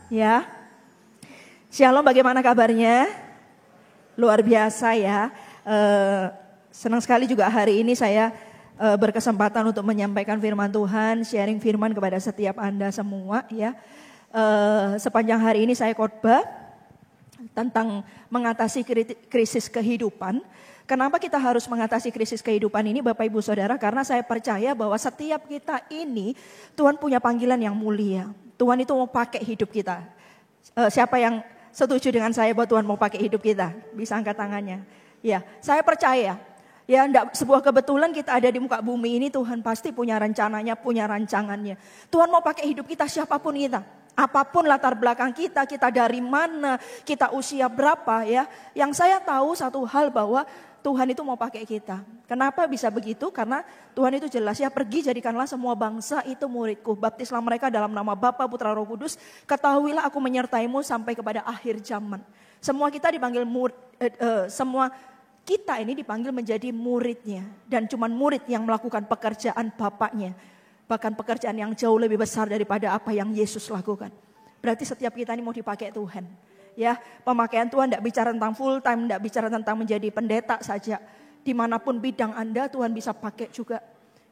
Ya, Shalom, bagaimana kabarnya? Luar biasa ya. Senang sekali juga hari ini saya berkesempatan untuk menyampaikan firman Tuhan, sharing firman kepada setiap Anda semua ya. Sepanjang hari ini saya khotbah tentang mengatasi krisis kehidupan. Kenapa kita harus mengatasi krisis kehidupan ini Bapak Ibu Saudara? Karena saya percaya bahwa setiap kita ini Tuhan punya panggilan yang mulia. Tuhan itu mau pakai hidup kita. Siapa yang setuju dengan saya bahwa Tuhan mau pakai hidup kita? Bisa angkat tangannya. Ya, saya percaya. Ya, enggak sebuah kebetulan kita ada di muka bumi ini, Tuhan pasti punya rencananya, punya rancangannya. Tuhan mau pakai hidup kita siapapun kita. Apapun latar belakang kita dari mana, kita usia berapa ya. Yang saya tahu satu hal bahwa Tuhan itu mau pakai kita. Kenapa bisa begitu? Karena Tuhan itu jelas ya, pergi jadikanlah semua bangsa itu muridku. Baptislah mereka dalam nama Bapa, Putra, Roh Kudus. Ketahuilah aku menyertaimu sampai kepada akhir zaman. Semua kita dipanggil semua kita ini dipanggil menjadi muridnya. Dan cuma murid yang melakukan pekerjaan Bapaknya. Bahkan pekerjaan yang jauh lebih besar daripada apa yang Yesus lakukan. Berarti setiap kita ini mau dipakai Tuhan. Ya, pemakaian Tuhan tidak bicara tentang full time, tidak bicara tentang menjadi pendeta saja. Dimanapun bidang Anda, Tuhan bisa pakai juga.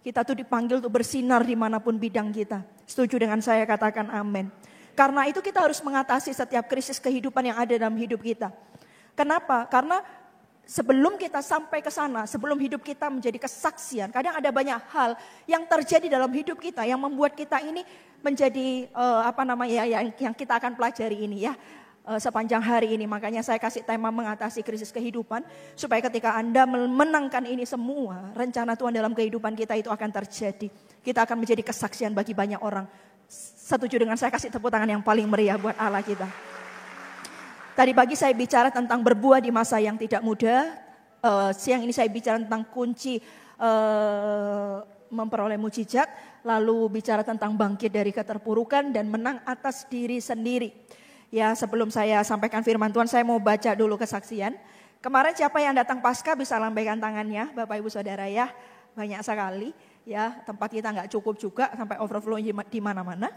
Kita tuh dipanggil untuk bersinar dimanapun bidang kita. Setuju dengan saya, katakan amin. Karena itu kita harus mengatasi setiap krisis kehidupan yang ada dalam hidup kita. Kenapa? Karena sebelum kita sampai ke sana, sebelum hidup kita menjadi kesaksian, kadang ada banyak hal yang terjadi dalam hidup kita yang membuat kita ini menjadi yang kita akan pelajari ini ya. Sepanjang hari ini, makanya saya kasih tema mengatasi krisis kehidupan, supaya ketika Anda memenangkan ini semua, rencana Tuhan dalam kehidupan kita itu akan terjadi. Kita akan menjadi kesaksian bagi banyak orang. Setuju dengan saya, kasih tepuk tangan yang paling meriah buat Allah kita. Tadi pagi saya bicara tentang berbuah di masa yang tidak mudah. Siang ini saya bicara tentang kunci memperoleh mukjizat. Lalu bicara tentang bangkit dari keterpurukan dan menang atas diri sendiri. Ya, sebelum saya sampaikan firman Tuhan, saya mau baca dulu kesaksian. Kemarin siapa yang datang pasca bisa lambaikan tangannya, Bapak Ibu Saudara ya. Banyak sekali ya, tempat kita nggak cukup juga sampai overflow di mana-mana.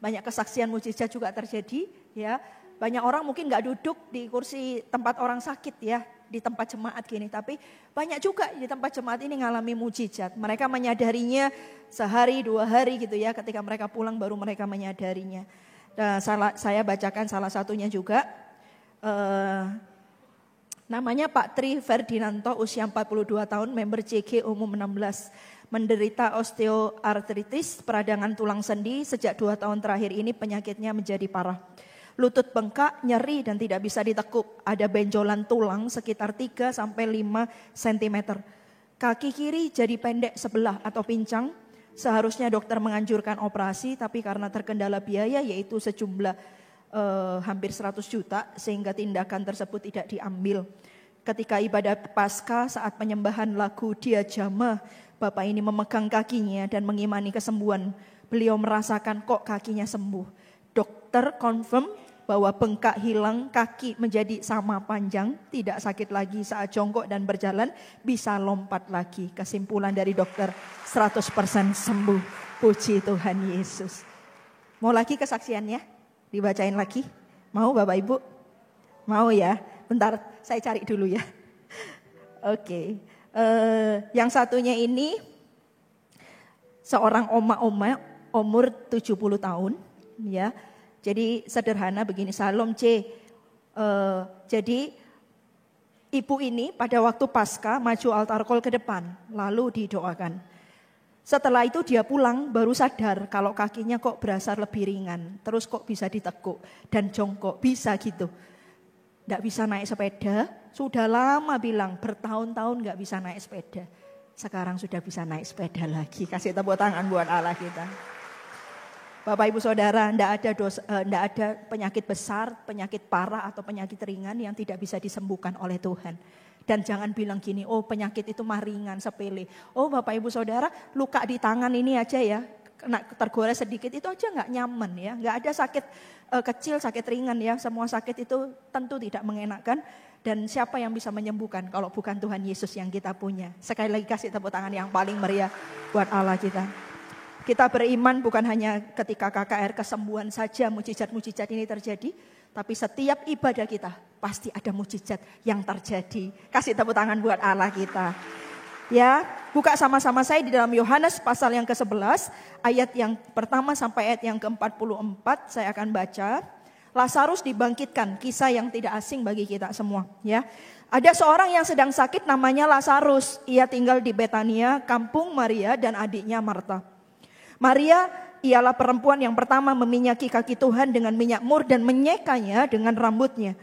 Banyak kesaksian mukjizat juga terjadi ya. Banyak orang mungkin nggak duduk di kursi tempat orang sakit ya, di tempat jemaat gini. Tapi banyak juga di tempat jemaat ini ngalami mukjizat. Mereka menyadarinya sehari, 2 hari gitu ya. Ketika mereka pulang baru mereka menyadarinya. Nah, saya bacakan salah satunya juga. Namanya Pak Tri Ferdinanto, usia 42 tahun, member CG umum 16. Menderita osteoartritis, peradangan tulang sendi. Sejak 2 tahun terakhir ini penyakitnya menjadi parah. Lutut bengkak, nyeri dan tidak bisa ditekuk. Ada benjolan tulang sekitar 3-5 cm. Kaki kiri jadi pendek sebelah atau pincang. Seharusnya dokter menganjurkan operasi, tapi karena terkendala biaya yaitu sejumlah hampir 100 juta sehingga tindakan tersebut tidak diambil. Ketika ibadah Paskah saat penyembahan lagu Dia Jamah, Bapak ini memegang kakinya dan mengimani kesembuhan. Beliau merasakan kok kakinya sembuh. Dokter confirm bahwa bengkak hilang, kaki menjadi sama panjang, tidak sakit lagi saat jongkok dan berjalan, bisa lompat lagi. Kesimpulan dari dokter 100% sembuh. Puji Tuhan Yesus. Mau lagi kesaksiannya? Dibacain lagi? Mau Bapak Ibu? Mau ya? Bentar saya cari dulu ya. Oke. Yang satunya ini seorang oma-oma umur 70 tahun ya. Jadi sederhana begini, Salam C. Jadi ibu ini pada waktu Paskah maju altar call ke depan, lalu didoakan. Setelah itu dia pulang baru sadar kalau kakinya kok berasa lebih ringan. Terus kok bisa ditekuk dan jongkok, bisa gitu. Tidak bisa naik sepeda, sudah lama bilang bertahun-tahun gak bisa naik sepeda. Sekarang sudah bisa naik sepeda lagi. Kasih tepuk tangan buat Allah kita. Bapak Ibu Saudara, tidak ada penyakit besar, penyakit parah atau penyakit ringan yang tidak bisa disembuhkan oleh Tuhan. Dan jangan bilang gini, oh penyakit itu mah ringan, sepele. Oh Bapak Ibu Saudara, luka di tangan ini aja ya, kena tergores sedikit itu aja nggak nyaman ya. Nggak ada sakit kecil, sakit ringan ya. Semua sakit itu tentu tidak mengenakan. Dan siapa yang bisa menyembuhkan kalau bukan Tuhan Yesus yang kita punya. Sekali lagi kasih tepuk tangan yang paling meriah buat Allah kita. Kita beriman bukan hanya ketika KKR kesembuhan saja mujizat-mujizat ini terjadi. Tapi setiap ibadah kita pasti ada mujizat yang terjadi. Kasih tepuk tangan buat Allah kita. Ya, buka sama-sama saya di dalam Yohanes pasal yang ke-11. Ayat yang pertama sampai ayat yang ke-44 saya akan baca. Lazarus dibangkitkan, kisah yang tidak asing bagi kita semua. Ya, ada seorang yang sedang sakit namanya Lazarus. Ia tinggal di Betania, kampung Maria dan adiknya Marta. Maria ialah perempuan yang pertama meminyaki kaki Tuhan dengan minyak mur dan menyekanya dengan rambutnya.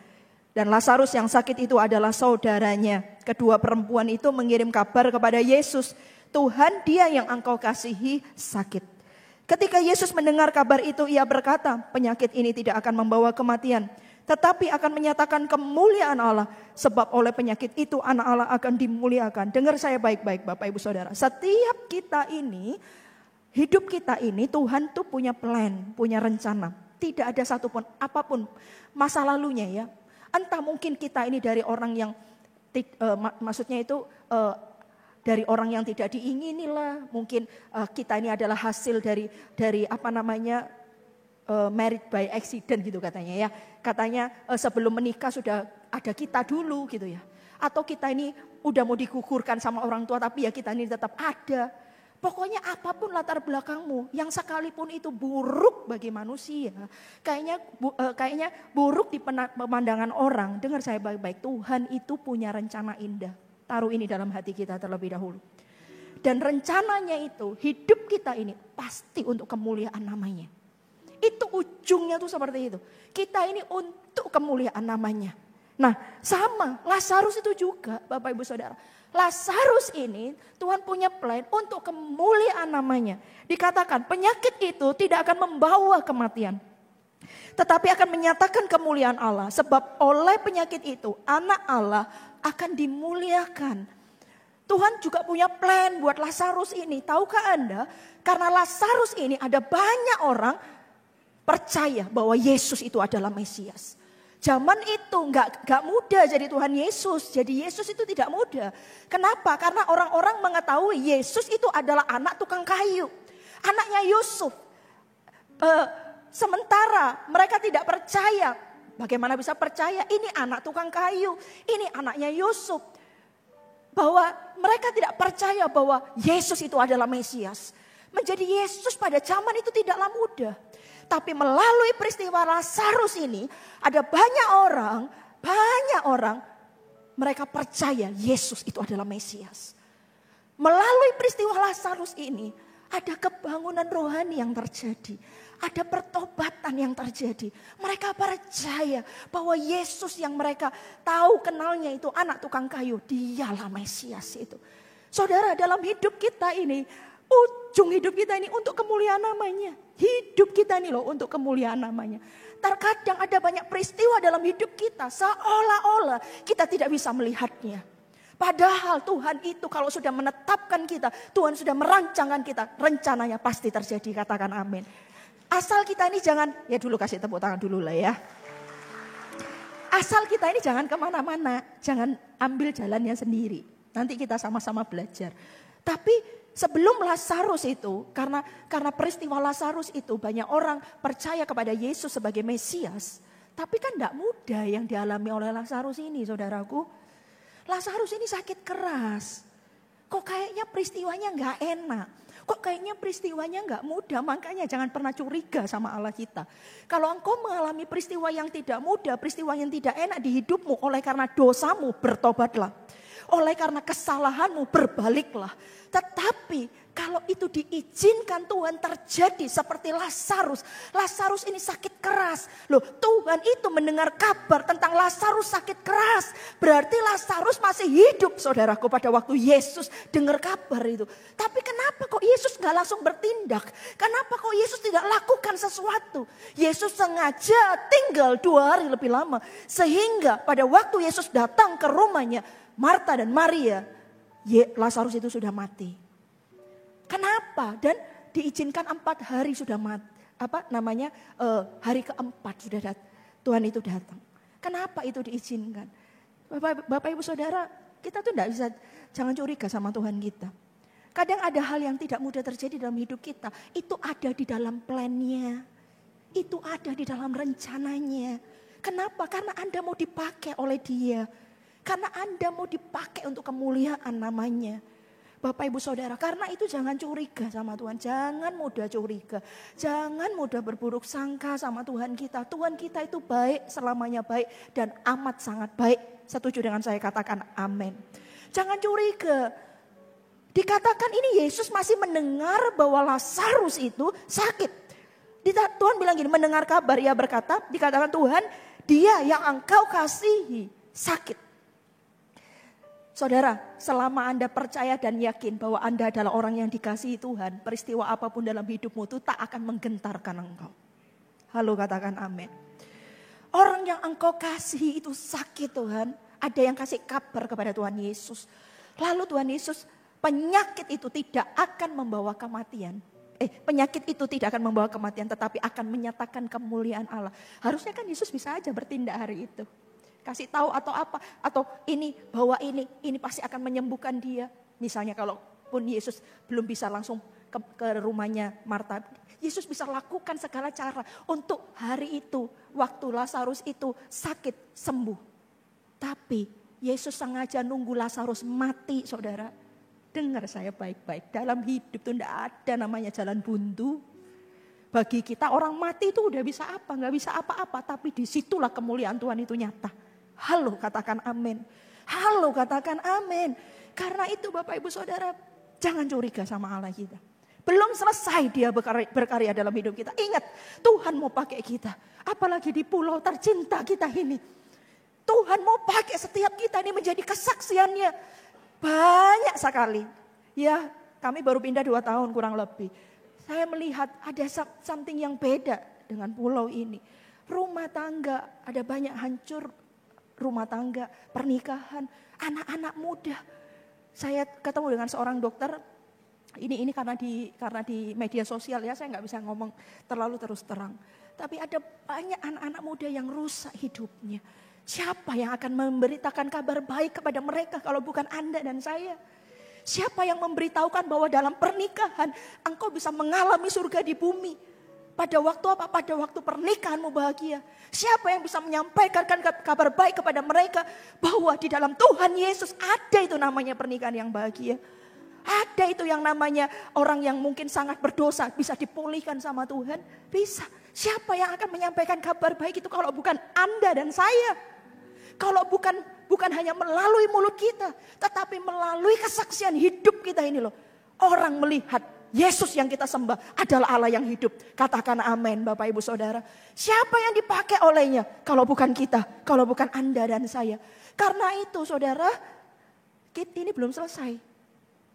Dan Lazarus yang sakit itu adalah saudaranya. Kedua perempuan itu mengirim kabar kepada Yesus. Tuhan, dia yang engkau kasihi sakit. Ketika Yesus mendengar kabar itu, ia berkata, penyakit ini tidak akan membawa kematian, tetapi akan menyatakan kemuliaan Allah. Sebab oleh penyakit itu anak Allah akan dimuliakan. Dengar saya baik-baik Bapak Ibu Saudara. Setiap kita ini, hidup kita ini Tuhan tuh punya plan, punya rencana. Tidak ada satupun, apapun masa lalunya ya. Entah mungkin kita ini dari orang yang, maksudnya itu dari orang yang tidak diingini lah. Mungkin kita ini adalah hasil dari apa namanya, married by accident gitu katanya ya. Katanya sebelum menikah sudah ada kita dulu gitu ya. Atau kita ini udah mau digugurkan sama orang tua tapi ya kita ini tetap ada. Pokoknya apapun latar belakangmu, yang sekalipun itu buruk bagi manusia, kayaknya buruk di pemandangan orang. Dengar saya baik-baik, Tuhan itu punya rencana indah. Taruh ini dalam hati kita terlebih dahulu. Dan rencananya itu, hidup kita ini pasti untuk kemuliaan namanya. Itu ujungnya tuh seperti itu. Kita ini untuk kemuliaan namanya. Nah sama, Lazarus itu juga Bapak Ibu Saudara. Lazarus ini Tuhan punya plan untuk kemuliaan namanya. Dikatakan penyakit itu tidak akan membawa kematian, tetapi akan menyatakan kemuliaan Allah. Sebab oleh penyakit itu anak Allah akan dimuliakan. Tuhan juga punya plan buat Lazarus ini. Tahukah Anda? Karena Lazarus ini ada banyak orang percaya bahwa Yesus itu adalah Mesias. Zaman itu nggak mudah jadi Tuhan Yesus. Jadi Yesus itu tidak mudah. Kenapa? Karena orang-orang mengetahui Yesus itu adalah anak tukang kayu. Anaknya Yusuf. Sementara mereka tidak percaya. Bagaimana bisa percaya? Ini anak tukang kayu. Ini anaknya Yusuf. Bahwa mereka tidak percaya bahwa Yesus itu adalah Mesias. Menjadi Yesus pada zaman itu tidaklah mudah. Tapi melalui peristiwa Lazarus ini ada banyak orang mereka percaya Yesus itu adalah Mesias. Melalui peristiwa Lazarus ini ada kebangunan rohani yang terjadi. Ada pertobatan yang terjadi. Mereka percaya bahwa Yesus yang mereka tahu kenalnya itu anak tukang kayu. Dialah Mesias itu. Saudara, dalam hidup kita ini, ujung hidup kita ini untuk kemuliaan namanya. Hidup kita ini loh untuk kemuliaan namanya. Terkadang ada banyak peristiwa dalam hidup kita seolah-olah kita tidak bisa melihatnya. Padahal Tuhan itu kalau sudah menetapkan kita, Tuhan sudah merancangkan kita, rencananya pasti terjadi, katakan amin. Asal kita ini jangan, ya dulu kasih tepuk tangan dulu lah ya. Asal kita ini jangan kemana-mana, jangan ambil jalannya sendiri. Nanti kita sama-sama belajar. Tapi sebelum Lazarus itu, karena peristiwa Lazarus itu banyak orang percaya kepada Yesus sebagai Mesias. Tapi kan tidak mudah yang dialami oleh Lazarus ini, saudaraku. Lazarus ini sakit keras. Kok kayaknya peristiwanya nggak enak. Kok kayaknya peristiwanya nggak mudah. Makanya jangan pernah curiga sama Allah kita. Kalau engkau mengalami peristiwa yang tidak mudah, peristiwa yang tidak enak di hidupmu oleh karena dosamu, bertobatlah. Oleh karena kesalahanmu, berbaliklah. Tetapi kalau itu diizinkan Tuhan terjadi seperti Lazarus. Lazarus ini sakit keras. Loh, Tuhan itu mendengar kabar tentang Lazarus sakit keras. Berarti Lazarus masih hidup, saudaraku, pada waktu Yesus dengar kabar itu. Tapi kenapa kok Yesus gak langsung bertindak? Kenapa kok Yesus tidak lakukan sesuatu? Yesus sengaja tinggal 2 hari lebih lama. Sehingga pada waktu Yesus datang ke rumahnya, Marta dan Maria, Lazarus itu sudah mati. Kenapa? Dan diizinkan 4 hari sudah mati. Hari keempat sudah Tuhan itu datang. Kenapa itu diizinkan? Bapak Ibu Saudara, kita tuh tidak bisa, jangan curiga sama Tuhan kita. Kadang ada hal yang tidak mudah terjadi dalam hidup kita. Itu ada di dalam plannya. Itu ada di dalam rencananya. Kenapa? Karena Anda mau dipakai oleh Dia. Karena Anda mau dipakai untuk kemuliaan namanya. Bapak Ibu Saudara, karena itu jangan curiga sama Tuhan. Jangan mudah curiga. Jangan mudah berburuk sangka sama Tuhan kita. Tuhan kita itu baik, selamanya baik dan amat sangat baik. Setuju dengan saya, katakan amin. Jangan curiga. Dikatakan ini Yesus masih mendengar bahwa Lazarus itu sakit. Tuhan bilang gini, mendengar kabar, ia berkata, dikatakan Tuhan, dia yang engkau kasihi sakit. Saudara, selama Anda percaya dan yakin bahwa Anda adalah orang yang dikasihi Tuhan, peristiwa apapun dalam hidupmu itu tak akan menggentarkan engkau. Halo, katakan amin. Orang yang engkau kasihi itu sakit Tuhan. Ada yang kasih kabar kepada Tuhan Yesus. Lalu Tuhan Yesus, penyakit itu tidak akan membawa kematian. Penyakit itu tidak akan membawa kematian, tetapi akan menyatakan kemuliaan Allah. Harusnya kan Yesus bisa aja bertindak hari itu. Kasih tahu atau apa, atau ini bawa ini pasti akan menyembuhkan dia. Misalnya kalaupun Yesus belum bisa langsung ke rumahnya Marta, Yesus bisa lakukan segala cara untuk hari itu, waktu Lazarus itu sakit sembuh. Tapi Yesus sengaja nunggu Lazarus mati, saudara. Dengar saya baik-baik, dalam hidup itu tidak ada namanya jalan buntu. Bagi kita orang mati itu udah bisa apa, nggak bisa apa-apa, tapi disitulah kemuliaan Tuhan itu nyata. Halo, katakan amin. Halo, katakan amin. Karena itu Bapak Ibu Saudara, jangan curiga sama Allah kita. Belum selesai dia berkarya dalam hidup kita. Ingat, Tuhan mau pakai kita. Apalagi di pulau tercinta kita ini. Tuhan mau pakai setiap kita ini menjadi kesaksiannya. Banyak sekali. Ya, kami baru pindah 2 tahun kurang lebih. Saya melihat ada something yang beda dengan pulau ini. Rumah tangga, ada banyak hancur rumah tangga, pernikahan, anak-anak muda. Saya ketemu dengan seorang dokter, ini karena di media sosial ya, saya nggak bisa ngomong terlalu terus terang. Tapi ada banyak anak-anak muda yang rusak hidupnya. Siapa yang akan memberitakan kabar baik kepada mereka kalau bukan Anda dan saya? Siapa yang memberitahukan bahwa dalam pernikahan engkau bisa mengalami surga di bumi? Pada waktu apa? Pada waktu pernikahanmu bahagia. Siapa yang bisa menyampaikan kabar baik kepada mereka bahwa di dalam Tuhan Yesus ada itu namanya pernikahan yang bahagia. Ada itu yang namanya orang yang mungkin sangat berdosa bisa dipulihkan sama Tuhan. Bisa. Siapa yang akan menyampaikan kabar baik itu kalau bukan Anda dan saya? Kalau bukan hanya melalui mulut kita, tetapi melalui kesaksian hidup kita ini loh. Orang melihat Yesus yang kita sembah adalah Allah yang hidup. Katakan amin Bapak Ibu Saudara. Siapa yang dipakai olehnya kalau bukan kita, kalau bukan Anda dan saya. Karena itu saudara, ini belum selesai.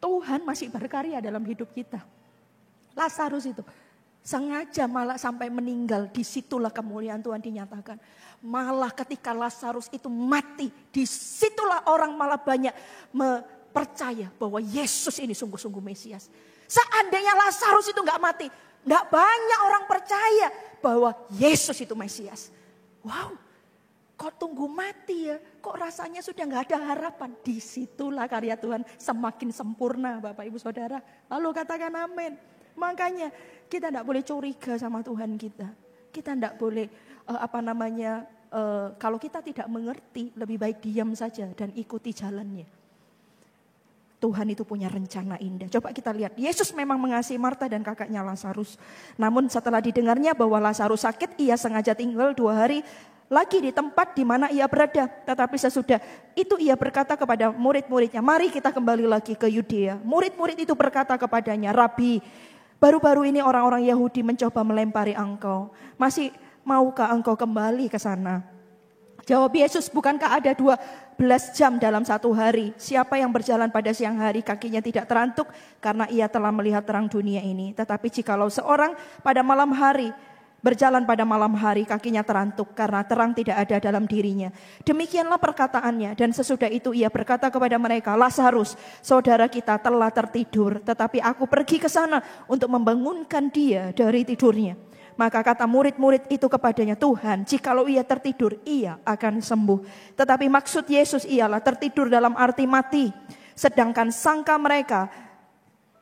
Tuhan masih berkarya dalam hidup kita. Lazarus itu sengaja malah sampai meninggal, disitulah kemuliaan Tuhan dinyatakan. Malah ketika Lazarus itu mati, disitulah orang malah banyak percaya bahwa Yesus ini sungguh-sungguh Mesias. Seandainya Lazarus itu gak mati, gak banyak orang percaya bahwa Yesus itu Mesias. Wow, kok tunggu mati ya? Kok rasanya sudah gak ada harapan? Disitulah karya Tuhan semakin sempurna Bapak Ibu Saudara. Lalu katakan amin. Makanya kita gak boleh curiga sama Tuhan kita. Kita gak boleh kalau kita tidak mengerti lebih baik diam saja dan ikuti jalannya. Tuhan itu punya rencana indah. Coba kita lihat, Yesus memang mengasihi Marta dan kakaknya Lazarus. Namun setelah didengarnya bahwa Lazarus sakit, ia sengaja tinggal 2 hari lagi di tempat di mana ia berada. Tetapi sesudah itu ia berkata kepada murid-muridnya, mari kita kembali lagi ke Yudea. Murid-murid itu berkata kepadanya, Rabi, baru-baru ini orang-orang Yahudi mencoba melempari engkau. Masih maukah engkau kembali ke sana? Jawab Yesus, bukankah ada 12 jam dalam 1 hari? Siapa yang berjalan pada siang hari kakinya tidak terantuk karena ia telah melihat terang dunia ini. Tetapi jikalau seorang pada malam hari berjalan pada malam hari kakinya terantuk karena terang tidak ada dalam dirinya. Demikianlah perkataannya dan sesudah itu ia berkata kepada mereka, Lazarus, saudara kita telah tertidur, tetapi aku pergi ke sana untuk membangunkan dia dari tidurnya. Maka kata murid-murid itu kepadanya, Tuhan, jikalau ia tertidur, ia akan sembuh. Tetapi maksud Yesus ialah tertidur dalam arti mati. Sedangkan sangka mereka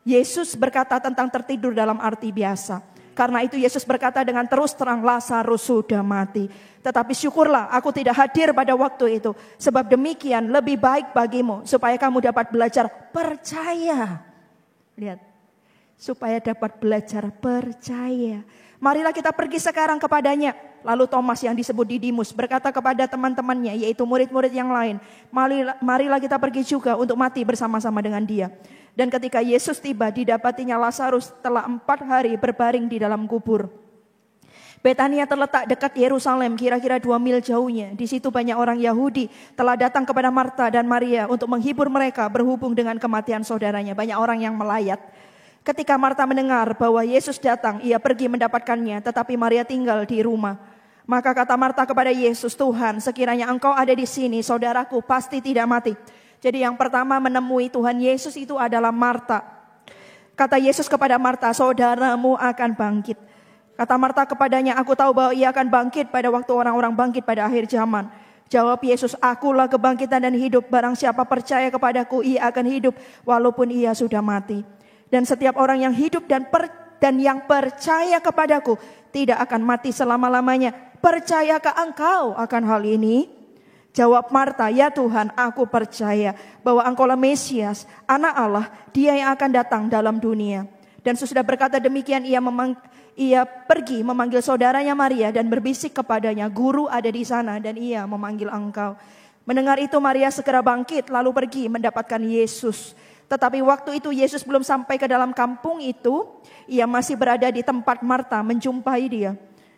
Yesus berkata tentang tertidur dalam arti biasa. Karena itu Yesus berkata dengan terus terang, Lazarus sudah mati. Tetapi syukurlah aku tidak hadir pada waktu itu. Sebab demikian lebih baik bagimu. Supaya kamu dapat belajar percaya. Lihat. Supaya dapat belajar percaya. Marilah kita pergi sekarang kepadanya. Lalu Thomas yang disebut Didimus berkata kepada teman-temannya, yaitu murid-murid yang lain, marilah kita pergi juga untuk mati bersama-sama dengan dia. Dan ketika Yesus tiba, didapatinya Lazarus telah 4 hari berbaring di dalam kubur. Betania terletak dekat Yerusalem, kira-kira 2 mil jauhnya. Di situ banyak orang Yahudi telah datang kepada Marta dan Maria untuk menghibur mereka berhubung dengan kematian saudaranya. Banyak orang yang melayat. Ketika Marta mendengar bahwa Yesus datang, ia pergi mendapatkannya, tetapi Maria tinggal di rumah. Maka kata Marta kepada Yesus, Tuhan, sekiranya engkau ada di sini, saudaraku pasti tidak mati. Jadi yang pertama menemui Tuhan Yesus itu adalah Marta. Kata Yesus kepada Marta, saudaramu akan bangkit. Kata Marta kepadanya, aku tahu bahwa ia akan bangkit pada waktu orang-orang bangkit pada akhir zaman. Jawab Yesus, akulah kebangkitan dan hidup. Barang siapa percaya kepadaku, ia akan hidup walaupun ia sudah mati. Dan setiap orang yang hidup dan yang percaya kepadaku tidak akan mati selama-lamanya. Percayakah engkau akan hal ini? Jawab Marta, ya Tuhan, aku percaya bahwa engkaulah Mesias, anak Allah, dia yang akan datang dalam dunia. Dan sesudah berkata demikian, ia pergi memanggil saudaranya Maria dan berbisik kepadanya, guru ada di sana dan ia memanggil engkau. Mendengar itu Maria segera bangkit lalu pergi mendapatkan Yesus. Tetapi waktu itu Yesus belum sampai ke dalam kampung itu, ia masih berada di tempat Marta menjumpai dia.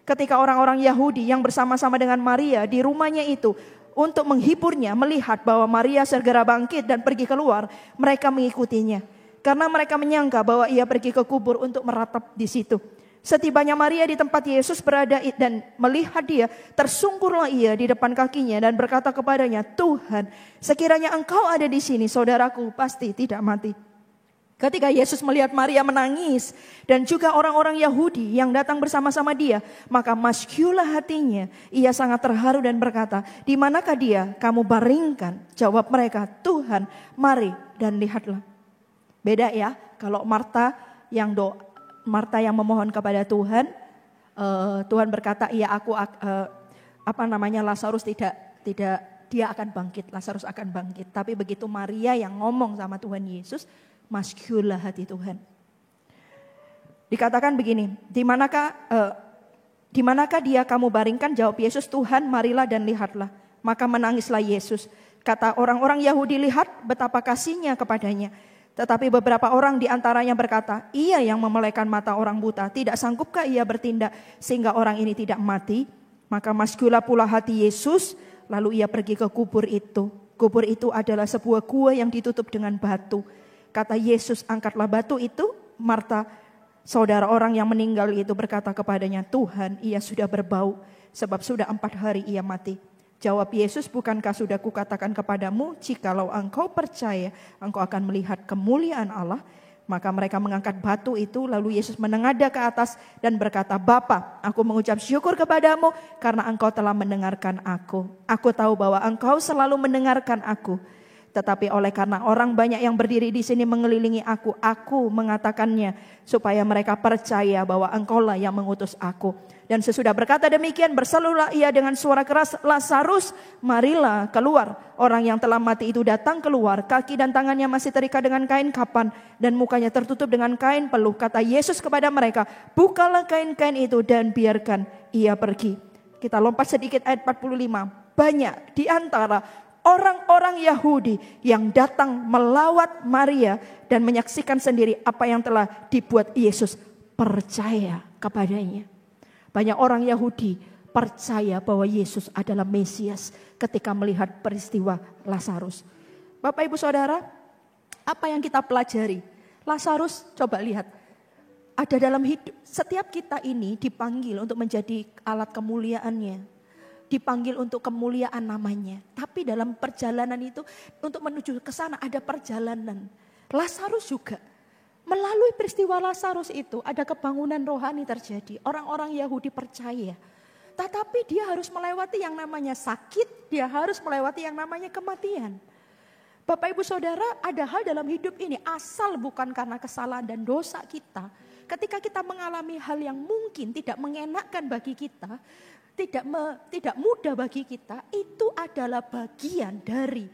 Ketika orang-orang Yahudi yang bersama-sama dengan Maria di rumahnya itu untuk menghiburnya, melihat bahwa Maria segera bangkit dan pergi keluar, mereka mengikutinya. Karena mereka menyangka bahwa ia pergi ke kubur untuk meratap di situ. Setibanya Maria di tempat Yesus berada dan melihat dia, tersungkurlah ia di depan kakinya dan berkata kepadanya, Tuhan, sekiranya engkau ada di sini, saudaraku pasti tidak mati. Ketika Yesus melihat Maria menangis dan juga orang-orang Yahudi yang datang bersama-sama dia, maka masyulah hatinya. Ia sangat terharu dan berkata, di manakah dia? Kamu baringkan. Jawab mereka, Tuhan, mari dan lihatlah. Beda ya, kalau Marta yang memohon kepada Tuhan, Tuhan berkata, iya aku Lazarus tidak dia akan bangkit, Lazarus akan bangkit. Tapi begitu Maria yang ngomong sama Tuhan Yesus, masyulah hati Tuhan. Dikatakan begini, di manakah dia kamu baringkan? Jawab Yesus, Tuhan, marilah dan lihatlah. Maka menangislah Yesus. Kata orang-orang Yahudi, lihat betapa kasihnya kepadanya. Tetapi beberapa orang di antaranya berkata, ia yang memelekkan mata orang buta, tidak sanggupkah ia bertindak sehingga orang ini tidak mati? Maka masyulah pula hati Yesus, lalu ia pergi ke kubur itu. Kubur itu adalah sebuah gua yang ditutup dengan batu. Kata Yesus, angkatlah batu itu. Marta, saudara orang yang meninggal itu berkata kepadanya, Tuhan, ia sudah berbau sebab sudah 4 hari ia mati. Jawab Yesus, bukankah sudah kukatakan kepadamu, jikalau engkau percaya, engkau akan melihat kemuliaan Allah. Maka mereka mengangkat batu itu, lalu Yesus menengadah ke atas dan berkata, Bapa, aku mengucap syukur kepadamu karena engkau telah mendengarkan aku. Aku tahu bahwa engkau selalu mendengarkan aku. Tetapi oleh karena orang banyak yang berdiri di sini mengelilingi aku mengatakannya supaya mereka percaya bahwa engkaulah yang mengutus aku. Dan sesudah berkata demikian, berserulah ia dengan suara keras, Lazarus, marilah keluar. Orang yang telah mati itu datang keluar, kaki dan tangannya masih terikat dengan kain kapan dan mukanya tertutup dengan kain peluh. Kata Yesus kepada mereka, bukalah kain-kain itu dan biarkan ia pergi. Kita lompat sedikit ayat 45. Banyak di antara orang-orang Yahudi yang datang melawat Maria dan menyaksikan sendiri apa yang telah dibuat Yesus, percaya kepadanya. Banyak orang Yahudi percaya bahwa Yesus adalah Mesias ketika melihat peristiwa Lazarus. Bapak Ibu Saudara, apa yang kita pelajari? Lazarus, coba lihat, ada dalam hidup. Setiap kita ini dipanggil untuk menjadi alat kemuliaannya. Dipanggil untuk kemuliaan namanya. Tapi dalam perjalanan itu, untuk menuju ke sana ada perjalanan. Lazarus juga. Melalui peristiwa Lazarus itu ada kebangunan rohani terjadi. Orang-orang Yahudi percaya. Tetapi dia harus melewati yang namanya sakit. Dia harus melewati yang namanya kematian. Bapak Ibu Saudara, ada hal dalam hidup ini asal bukan karena kesalahan dan dosa kita. Ketika kita mengalami hal yang mungkin tidak mengenakkan bagi kita, tidak mudah bagi kita, itu adalah bagian dari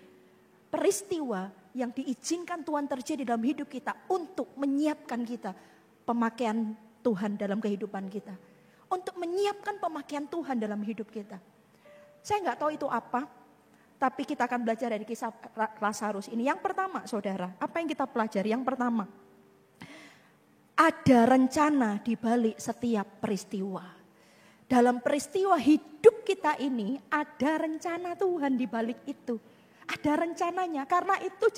peristiwa yang diizinkan Tuhan terjadi dalam hidup kita untuk menyiapkan kita pemakaian Tuhan dalam kehidupan kita. Untuk menyiapkan pemakaian Tuhan dalam hidup kita. Saya nggak tahu itu apa, tapi kita akan belajar dari kisah Lazarus ini. Yang pertama, saudara, apa yang kita pelajari? Yang pertama, ada rencana di balik setiap peristiwa. Dalam peristiwa hidup kita ini, ada rencana Tuhan di balik itu. Ada rencananya, karena itu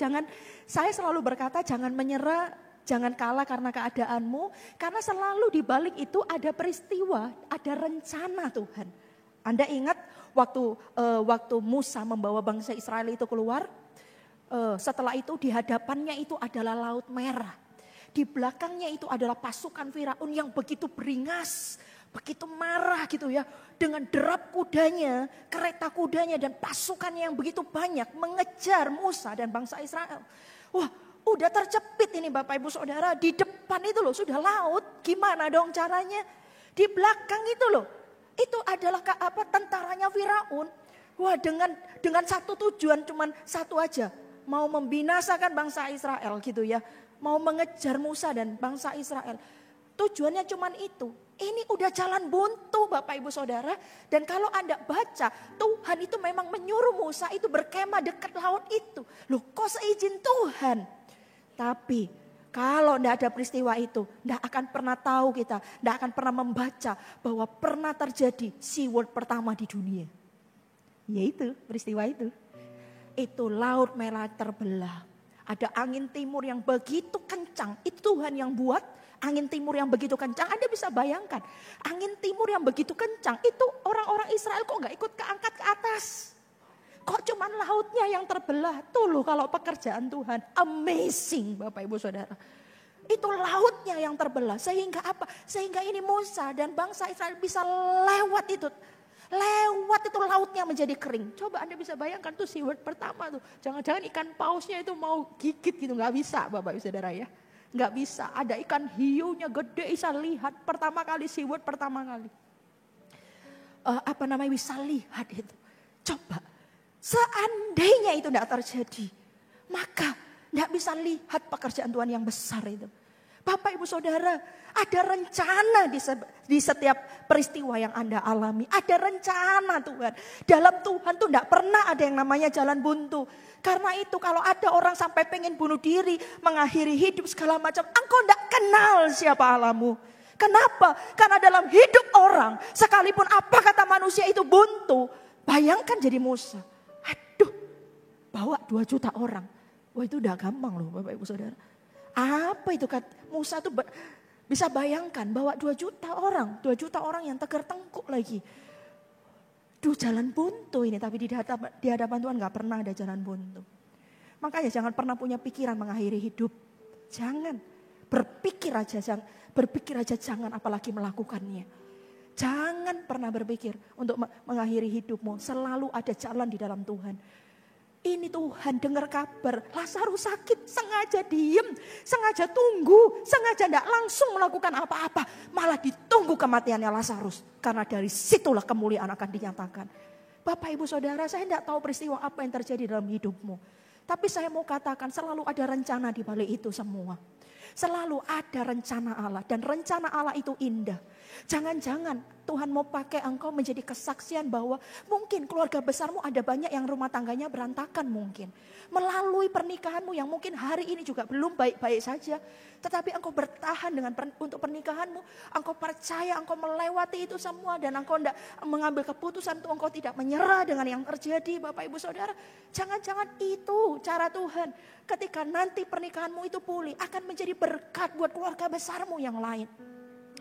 saya selalu berkata jangan menyerah, jangan kalah karena keadaanmu. Karena selalu di balik itu ada peristiwa, ada rencana Tuhan. Anda ingat waktu Musa membawa bangsa Israel itu keluar, setelah itu di hadapannya itu adalah Laut Merah. Di belakangnya itu adalah pasukan Firaun yang begitu beringas, begitu marah gitu ya. Dengan derap kudanya, kereta kudanya dan pasukannya yang begitu banyak mengejar Musa dan bangsa Israel. Wah, udah terjepit ini Bapak Ibu Saudara, di depan itu loh sudah laut. Gimana dong caranya? Di belakang itu loh. Itu adalah tentaranya Firaun. Wah, dengan satu tujuan, cuman satu aja. Mau membinasakan bangsa Israel gitu ya. Mau mengejar Musa dan bangsa Israel. Tujuannya cuman itu. Ini udah jalan buntu Bapak Ibu Saudara. Dan kalau Anda baca, Tuhan itu memang menyuruh Musa itu berkemah dekat laut itu. Loh, kok seizin Tuhan? Tapi kalau tidak ada peristiwa itu, tidak akan pernah tahu kita, tidak akan pernah membaca bahwa pernah terjadi SeaWorld pertama di dunia. Yaitu peristiwa itu. Itu Laut Merah terbelah. Ada angin timur yang begitu kencang, itu Tuhan yang buat. Angin timur yang begitu kencang, Anda bisa bayangkan. Angin timur yang begitu kencang, itu orang-orang Israel kok gak ikut keangkat ke atas. Kok cuman lautnya yang terbelah? Tuh loh kalau pekerjaan Tuhan. Amazing Bapak Ibu Saudara. Itu lautnya yang terbelah. Sehingga apa? Sehingga ini Musa dan bangsa Israel bisa lewat itu. Lewat itu lautnya menjadi kering. Coba Anda bisa bayangkan tuh SeaWorld pertama tuh. Jangan-jangan ikan pausnya itu mau gigit gitu. Gak bisa Bapak Ibu Saudara ya. Gak bisa. Ada ikan hiunya gede bisa lihat. Pertama kali SeaWorld pertama kali. Bisa lihat itu. Coba. Seandainya itu tidak terjadi, maka tidak bisa lihat pekerjaan Tuhan yang besar itu. Bapak Ibu Saudara, ada rencana di setiap peristiwa yang Anda alami. Ada rencana Tuhan. Dalam Tuhan tuh tidak pernah ada yang namanya jalan buntu. Karena itu kalau ada orang sampai pengen bunuh diri, mengakhiri hidup segala macam, engkau tidak kenal siapa Allahmu. Kenapa? Karena dalam hidup orang, sekalipun apa kata manusia itu buntu, bayangkan jadi Musa. Bawa 2 juta orang. Wah itu udah gampang loh Bapak Ibu Saudara. Apa itu Musa tuh bisa bayangkan bawa 2 juta orang. 2 juta orang yang tegar tengkuk lagi. Jalan buntu ini. Tapi di hadapan Tuhan gak pernah ada jalan buntu. Makanya jangan pernah punya pikiran mengakhiri hidup. Jangan. Berpikir aja jangan apalagi melakukannya. Jangan pernah berpikir untuk mengakhiri hidupmu. Selalu ada jalan di dalam Tuhan. Ini Tuhan dengar kabar Lazarus sakit, sengaja diem, sengaja tunggu, sengaja tidak langsung melakukan apa-apa. Malah ditunggu kematiannya Lazarus. Karena dari situlah kemuliaan akan dinyatakan. Bapak Ibu Saudara, saya tidak tahu peristiwa apa yang terjadi dalam hidupmu. Tapi saya mau katakan selalu ada rencana di balik itu semua. Selalu ada rencana Allah dan rencana Allah itu indah. Jangan-jangan Tuhan mau pakai engkau menjadi kesaksian bahwa mungkin keluarga besarmu ada banyak yang rumah tangganya berantakan mungkin. Melalui pernikahanmu yang mungkin hari ini juga belum baik-baik saja. Tetapi engkau bertahan untuk pernikahanmu. Engkau percaya, engkau melewati itu semua dan engkau tidak mengambil keputusan untuk engkau tidak menyerah dengan yang terjadi Bapak Ibu Saudara. Jangan-jangan itu cara Tuhan. Ketika nanti pernikahanmu itu pulih akan menjadi berkat buat keluarga besarmu yang lain.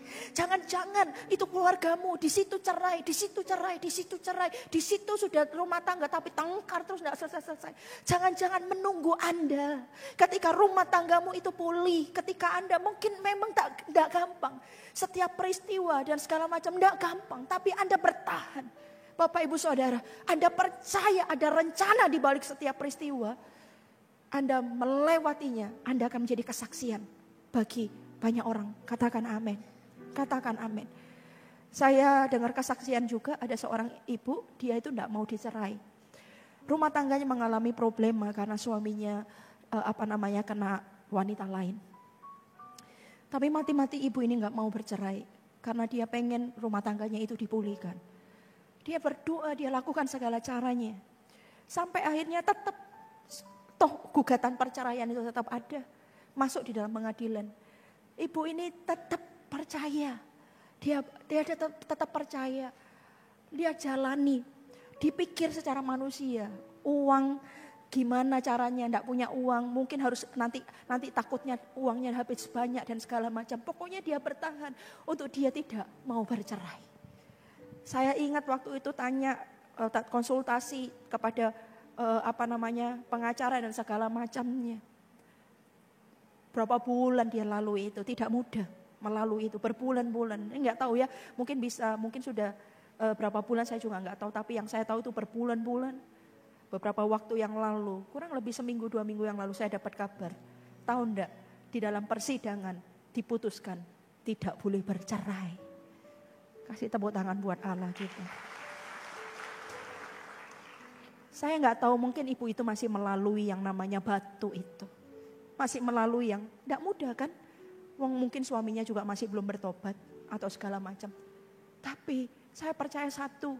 Jangan-jangan itu keluargamu di situ cerai, di situ cerai, di situ cerai, di situ sudah rumah tangga tapi tengkar terus tidak selesai-selesai. Jangan-jangan menunggu Anda ketika rumah tanggamu itu pulih, ketika Anda mungkin memang tidak gampang. Setiap peristiwa dan segala macam tidak gampang, tapi Anda bertahan. Bapak Ibu Saudara, Anda percaya ada rencana di balik setiap peristiwa. Anda melewatinya, Anda akan menjadi kesaksian bagi banyak orang. Katakan amin. Katakan amin. Saya dengar kesaksian juga ada seorang ibu, dia itu tidak mau dicerai. Rumah tangganya mengalami problema karena suaminya kena wanita lain. Tapi mati-mati ibu ini nggak mau bercerai karena dia pengen rumah tangganya itu dipulihkan. Dia berdoa, dia lakukan segala caranya. Sampai akhirnya tetap toh gugatan perceraian itu tetap ada, masuk di dalam pengadilan. Ibu ini tetap percaya. Dia tetap percaya. Dia jalani. Dipikir secara manusia, uang gimana caranya, enggak punya uang, mungkin harus nanti takutnya uangnya habis banyak dan segala macam. Pokoknya dia bertahan untuk dia tidak mau bercerai. Saya ingat waktu itu tanya konsultasi kepada pengacara dan segala macamnya. Berapa bulan dia lalui itu, tidak mudah melalui itu, berbulan-bulan. Enggak tahu ya, mungkin sudah berapa bulan saya juga enggak tahu, tapi yang saya tahu itu berbulan-bulan. Beberapa waktu yang lalu, kurang lebih seminggu 2 minggu yang lalu saya dapat kabar. Tahu enggak, di dalam persidangan diputuskan tidak boleh bercerai. Kasih tepuk tangan buat Allah kita. Saya enggak tahu, mungkin ibu itu masih melalui yang namanya batu itu. Masih melalui yang enggak mudah kan. Mungkin suaminya juga masih belum bertobat atau segala macam. Tapi saya percaya satu,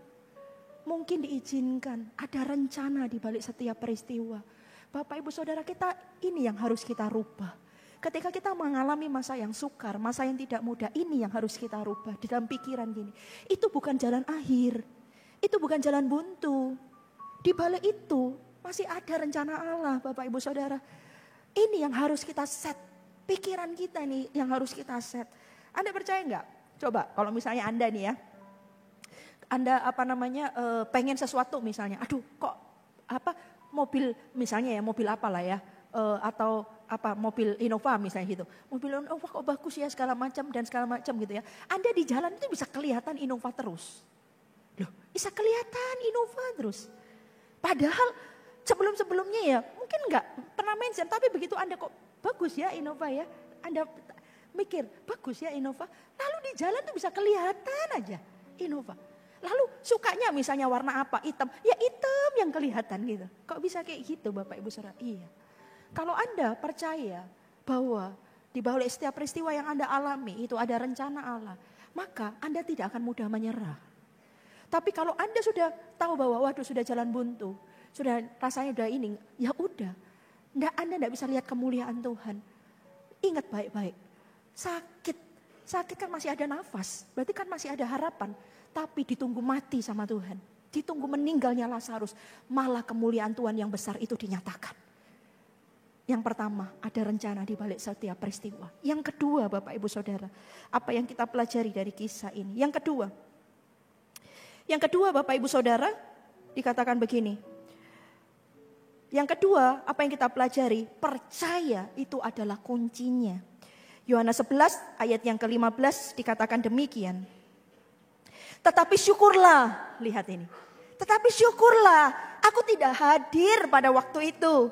mungkin diizinkan, ada rencana di balik setiap peristiwa. Bapak Ibu Saudara, kita ini yang harus kita rubah. Ketika kita mengalami masa yang sukar, masa yang tidak mudah, ini yang harus kita rubah di dalam pikiran gini. Itu bukan jalan akhir, itu bukan jalan buntu. Di balik itu masih ada rencana Allah, Bapak Ibu Saudara. Ini yang harus kita set, pikiran kita nih yang harus kita set. Anda percaya enggak? Coba kalau misalnya Anda nih ya, Anda pengen sesuatu misalnya, aduh kok mobil misalnya ya, mobil apalah ya, atau mobil Innova misalnya gitu. Mobil Innova kok bagus ya segala macam gitu ya. Anda di jalan itu bisa kelihatan Innova terus. Loh, bisa kelihatan Innova terus. Padahal sebelum-sebelumnya ya mungkin enggak pernah mention, tapi begitu Anda kok bagus ya Innova ya, Anda mikir bagus ya Innova, lalu di jalan tuh bisa kelihatan aja Innova. Lalu sukanya misalnya warna apa, hitam, ya hitam yang kelihatan gitu. Kok bisa kayak gitu Bapak Ibu Saudara? Iya. Kalau Anda percaya bahwa di balik setiap peristiwa yang Anda alami itu ada rencana Allah, maka Anda tidak akan mudah menyerah. Tapi kalau Anda sudah tahu bahwa waduh sudah jalan buntu, sudah rasanya udah ini, ya udah. Anda tidak bisa lihat kemuliaan Tuhan. Ingat baik-baik, sakit kan masih ada nafas, berarti kan masih ada harapan. Tapi ditunggu mati sama Tuhan, ditunggu meninggalnya Lazarus, malah kemuliaan Tuhan yang besar itu dinyatakan. Yang pertama, ada rencana di balik setiap peristiwa. Yang kedua, Bapak Ibu Saudara, apa yang kita pelajari dari kisah ini? Yang kedua Bapak Ibu Saudara, dikatakan begini. Yang kedua, apa yang kita pelajari? Percaya itu adalah kuncinya. Yohanes 11 ayat yang ke-15 dikatakan demikian. Tetapi syukurlah, lihat ini. Tetapi syukurlah, aku tidak hadir pada waktu itu.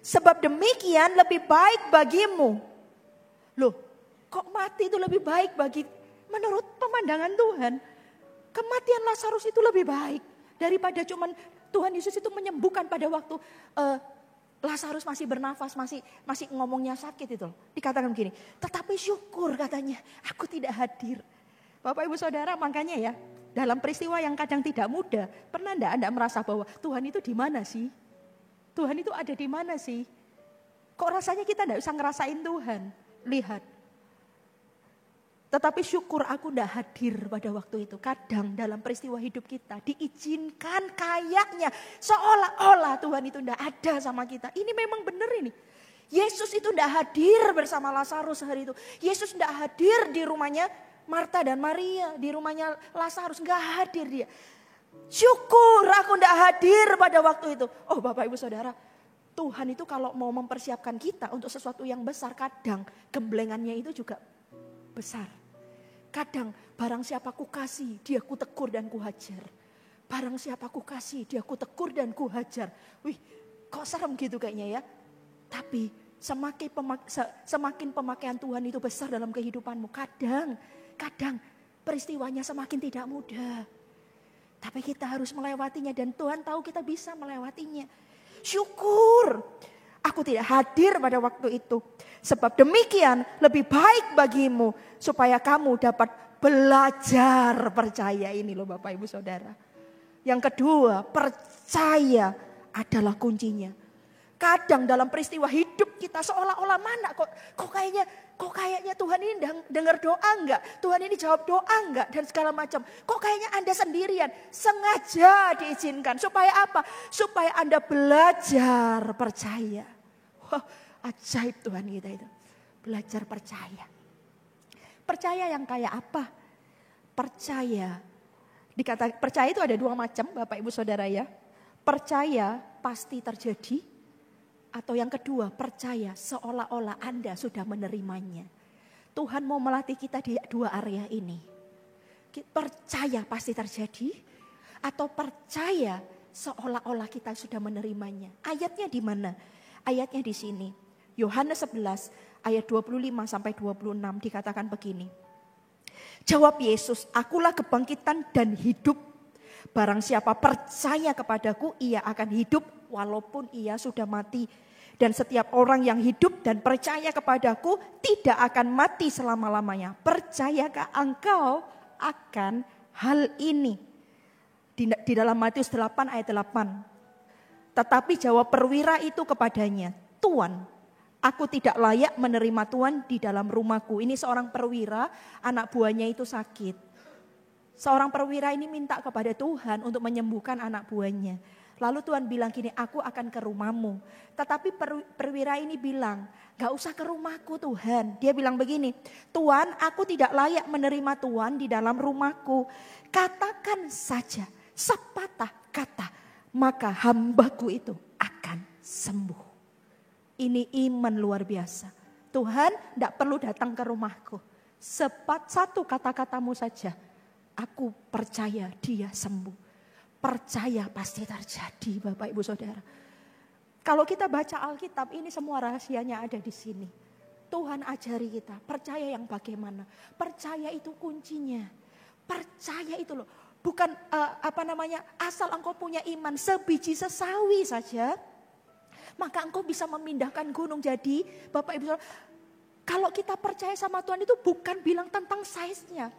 Sebab demikian lebih baik bagimu. Loh, kok mati itu lebih baik menurut pemandangan Tuhan? Kematian Lazarus itu lebih baik daripada cuman Tuhan Yesus itu menyembuhkan pada waktu Lazarus masih bernafas, masih ngomongnya sakit itu. Dikatakan begini, tetapi syukur katanya, aku tidak hadir. Bapak Ibu Saudara, makanya ya, dalam peristiwa yang kadang tidak mudah, pernah enggak Anda merasa bahwa Tuhan itu di mana sih? Tuhan itu ada di mana sih? Kok rasanya kita enggak bisa ngerasain Tuhan? Lihat. Tetapi syukur aku enggak hadir pada waktu itu. Kadang dalam peristiwa hidup kita diizinkan kayaknya seolah-olah Tuhan itu enggak ada sama kita. Ini memang benar ini. Yesus itu enggak hadir bersama Lazarus hari itu. Yesus enggak hadir di rumahnya Marta dan Maria, di rumahnya Lazarus, enggak hadir dia. Syukur aku enggak hadir pada waktu itu. Oh Bapak Ibu Saudara, Tuhan itu kalau mau mempersiapkan kita untuk sesuatu yang besar, kadang gemblengannya itu juga besar. Kadang barang siapa ku kasih, dia ku tegur dan ku hajar. Barang siapa ku kasih, dia ku tegur dan ku hajar. Wih, kok serem gitu kayaknya ya. Tapi semakin pemakaian Tuhan itu besar dalam kehidupanmu. Kadang peristiwanya semakin tidak mudah. Tapi kita harus melewatinya dan Tuhan tahu kita bisa melewatinya. Syukur aku tidak hadir pada waktu itu. Sebab demikian lebih baik bagimu supaya kamu dapat belajar percaya. Ini loh Bapak Ibu Saudara. Yang kedua, percaya adalah kuncinya. Kadang dalam peristiwa hidup kita seolah-olah mana kok kayaknya Tuhan ini dengar doa enggak? Tuhan ini jawab doa enggak? Dan segala macam. Kok kayaknya Anda sendirian? Sengaja diizinkan. Supaya apa? Supaya Anda belajar percaya. Wah, ajaib Tuhan kita itu. Belajar percaya. Percaya yang kayak apa? Percaya itu ada dua macam Bapak Ibu Saudara ya. Percaya pasti terjadi. Atau yang kedua, percaya seolah-olah Anda sudah menerimanya. Tuhan mau melatih kita di dua area ini. Percaya pasti terjadi. Atau percaya seolah-olah kita sudah menerimanya. Ayatnya di mana? Ayatnya di sini. Yohanes 11 ayat 25 sampai 26 dikatakan begini. Jawab Yesus, akulah kebangkitan dan hidup. Barang siapa percaya kepadaku, ia akan hidup walaupun ia sudah mati. Dan setiap orang yang hidup dan percaya kepadaku tidak akan mati selama-lamanya. Percayakah engkau akan hal ini? Di dalam Matius 8 ayat 8. Tetapi jawab perwira itu kepadanya, Tuan, aku tidak layak menerima Tuhan di dalam rumahku. Ini seorang perwira, anak buahnya itu sakit. Seorang perwira ini minta kepada Tuhan untuk menyembuhkan anak buahnya. Lalu Tuhan bilang gini, aku akan ke rumahmu. Tetapi perwira ini bilang, gak usah ke rumahku Tuhan. Dia bilang begini, Tuhan aku tidak layak menerima Tuhan di dalam rumahku. Katakan saja sepatah kata, maka hambaku itu akan sembuh. Ini iman luar biasa. Tuhan tidak perlu datang ke rumahku. Satu kata-katamu saja, aku percaya dia sembuh. Percaya pasti terjadi Bapak Ibu Saudara. Kalau kita baca Alkitab ini semua rahasianya ada di sini. Tuhan ajari kita percaya yang bagaimana. Percaya itu kuncinya. Percaya itu loh. Bukan asal engkau punya iman sebiji sesawi saja. Maka engkau bisa memindahkan gunung. Jadi Bapak Ibu Saudara, kalau kita percaya sama Tuhan itu bukan bilang tentang size-nya.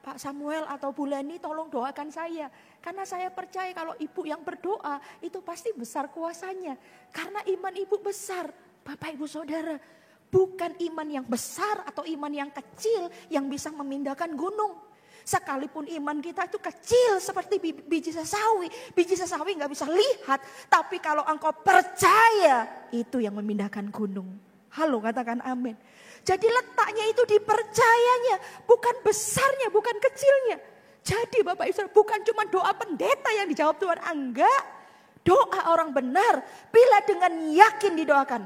Pak Samuel atau Bu Leni tolong doakan saya. Karena saya percaya kalau ibu yang berdoa itu pasti besar kuasanya. Karena iman ibu besar. Bapak Ibu Saudara, bukan iman yang besar atau iman yang kecil yang bisa memindahkan gunung. Sekalipun iman kita itu kecil seperti biji sesawi. Biji sesawi gak bisa lihat. Tapi kalau engkau percaya itu yang memindahkan gunung. Halo, katakan amin. Jadi letaknya itu dipercayanya, bukan besarnya, bukan kecilnya. Jadi Bapak Ibu, bukan cuma doa pendeta yang dijawab Tuhan, enggak. Doa orang benar, bila dengan yakin didoakan,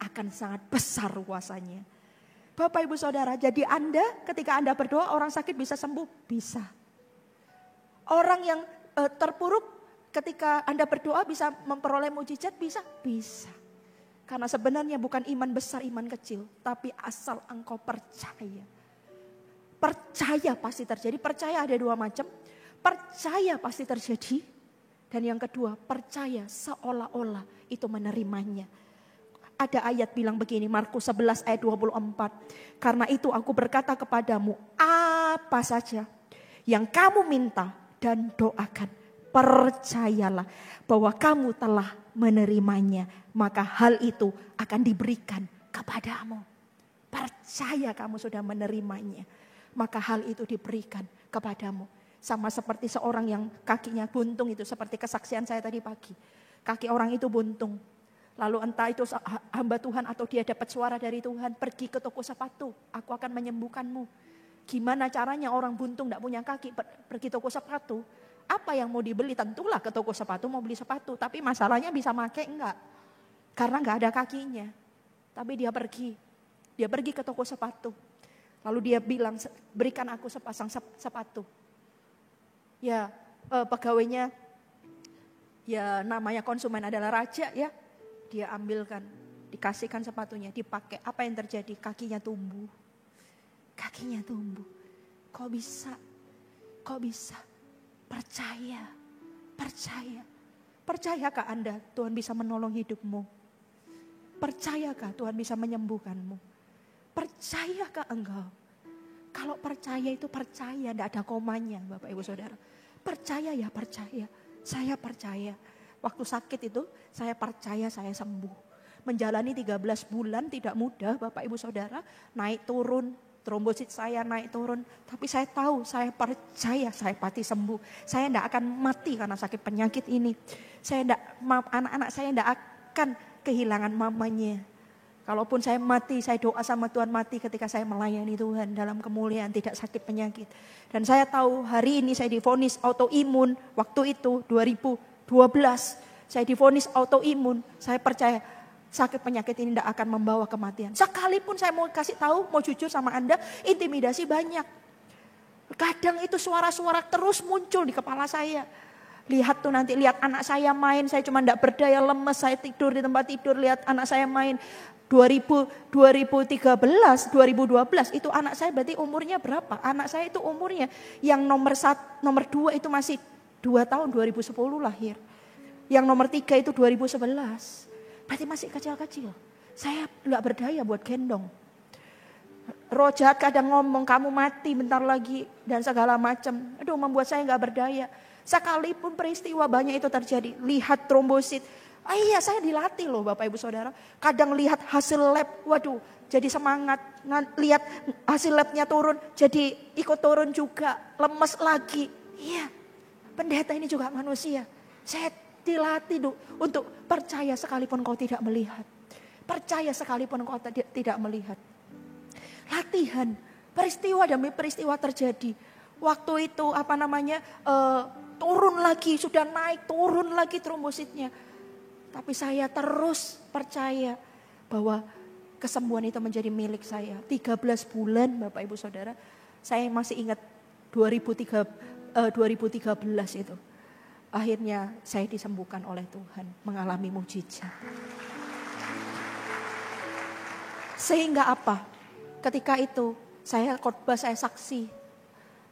akan sangat besar kuasanya. Bapak Ibu Saudara, jadi Anda ketika Anda berdoa orang sakit bisa sembuh? Bisa. Orang yang terpuruk ketika Anda berdoa bisa memperoleh mujizat? Bisa? Bisa. Karena sebenarnya bukan iman besar, iman kecil. Tapi asal engkau percaya. Percaya pasti terjadi. Percaya ada dua macam. Percaya pasti terjadi. Dan yang kedua, percaya seolah-olah itu menerimanya. Ada ayat bilang begini, Markus 11 ayat 24. Karena itu aku berkata kepadamu, apa saja yang kamu minta dan doakan, percayalah bahwa kamu telah menerimanya, maka hal itu akan diberikan kepadamu. Percaya kamu sudah menerimanya, maka hal itu diberikan kepadamu. Sama seperti seorang yang kakinya buntung itu, seperti kesaksian saya tadi pagi. Kaki orang itu buntung. Lalu entah itu hamba Tuhan atau dia dapat suara dari Tuhan, pergi ke toko sepatu, aku akan menyembuhkanmu. Gimana caranya orang buntung tidak punya kaki pergi toko sepatu? Apa yang mau dibeli? Tentulah ke toko sepatu mau beli sepatu. Tapi masalahnya bisa pakai enggak? Karena enggak ada kakinya. Tapi dia pergi ke toko sepatu. Lalu dia bilang, berikan aku sepasang sepatu. Pegawainya, ya namanya konsumen adalah raja ya. Dia ambilkan, dikasihkan sepatunya, dipakai. Apa yang terjadi? Kakinya tumbuh. Kakinya tumbuh. Kok bisa? Kok bisa? Percaya. Percaya. Percayakah Anda Tuhan bisa menolong hidupmu? Percayakah Tuhan bisa menyembuhkanmu? Percayakah engkau? Kalau percaya itu percaya, tidak ada komanya Bapak Ibu Saudara. Percaya ya percaya, saya percaya. Waktu sakit itu saya percaya saya sembuh. Menjalani 13 bulan tidak mudah Bapak Ibu Saudara. Naik turun, trombosit saya naik turun. Tapi saya tahu, saya percaya saya pasti sembuh. Saya tidak akan mati karena sakit penyakit ini. Anak-anak saya tidak akan kehilangan mamanya. Kalaupun saya mati, saya doa sama Tuhan mati ketika saya melayani Tuhan dalam kemuliaan, tidak sakit penyakit. Dan saya tahu hari ini saya divonis autoimun, waktu itu 2012 saya divonis autoimun, saya percaya sakit penyakit ini tidak akan membawa kematian. Sekalipun saya mau kasih tahu, mau jujur sama Anda, intimidasi banyak. Kadang itu suara-suara terus muncul di kepala saya. Lihat tuh nanti, lihat anak saya main, saya cuma tidak berdaya, lemes, saya tidur di tempat tidur, lihat anak saya main. 2013, 2012 itu anak saya berarti umurnya berapa? Anak saya itu umurnya yang nomor 2 itu masih 2 tahun 2010 lahir. Yang nomor 3 itu 2011. Berarti masih kecil-kecil. Saya nggak berdaya buat gendong. Roh jahat kadang ngomong kamu mati bentar lagi dan segala macam. Aduh membuat saya nggak berdaya. Sekalipun peristiwa banyak itu terjadi. Lihat trombosit. Iya saya dilatih loh Bapak Ibu Saudara. Kadang lihat hasil lab, waduh jadi semangat. Lihat hasil labnya turun, jadi ikut turun juga. Lemes lagi. Iya pendeta ini juga manusia. Saya dilatih untuk percaya sekalipun kau tidak melihat. Percaya sekalipun kau tidak melihat. Latihan, peristiwa demi peristiwa terjadi. Waktu itu turun lagi, sudah naik, turun lagi trombositnya. Tapi saya terus percaya bahwa kesembuhan itu menjadi milik saya. 13 bulan Bapak Ibu Saudara. Saya masih ingat 2013 itu. Akhirnya saya disembuhkan oleh Tuhan. Mengalami mujizat. Sehingga apa? Ketika itu saya khotbah, saya saksi.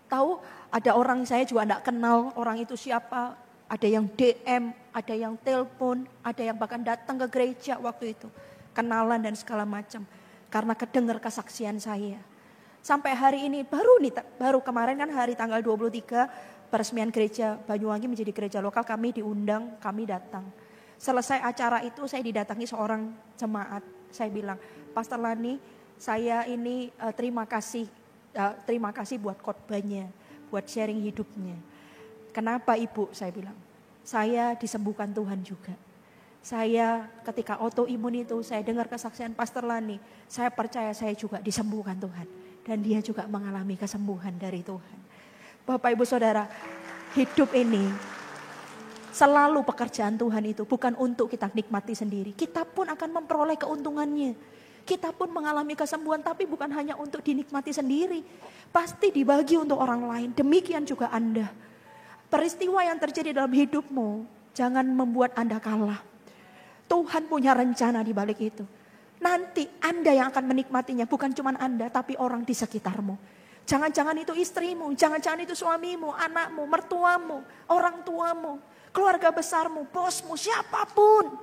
Tahu ada orang saya juga tidak kenal orang itu siapa. Ada yang DM, ada yang telepon, ada yang bahkan datang ke gereja waktu itu. Kenalan dan segala macam. Karena kedengar kesaksian saya. Sampai hari ini, baru kemarin kan hari tanggal 23, peresmian gereja Banyuwangi menjadi gereja lokal, kami diundang, kami datang. Selesai acara itu saya didatangi seorang jemaat. Saya bilang, Pastor Lani, saya ini terima kasih buat khotbahnya, buat sharing hidupnya. Kenapa Ibu? Saya bilang, saya disembuhkan Tuhan juga. Saya ketika autoimun itu, saya dengar kesaksian Pastor Lani, saya percaya saya juga disembuhkan Tuhan. Dan dia juga mengalami kesembuhan dari Tuhan. Bapak Ibu Saudara, hidup ini selalu pekerjaan Tuhan itu bukan untuk kita nikmati sendiri. Kita pun akan memperoleh keuntungannya. Kita pun mengalami kesembuhan, tapi bukan hanya untuk dinikmati sendiri. Pasti dibagi untuk orang lain. Demikian juga Anda. Peristiwa yang terjadi dalam hidupmu, jangan membuat Anda kalah. Tuhan punya rencana di balik itu. Nanti Anda yang akan menikmatinya, bukan cuma Anda, tapi orang di sekitarmu. Jangan-jangan itu istrimu, jangan-jangan itu suamimu, anakmu, mertuamu, orang tuamu, keluarga besarmu, bosmu, siapapun.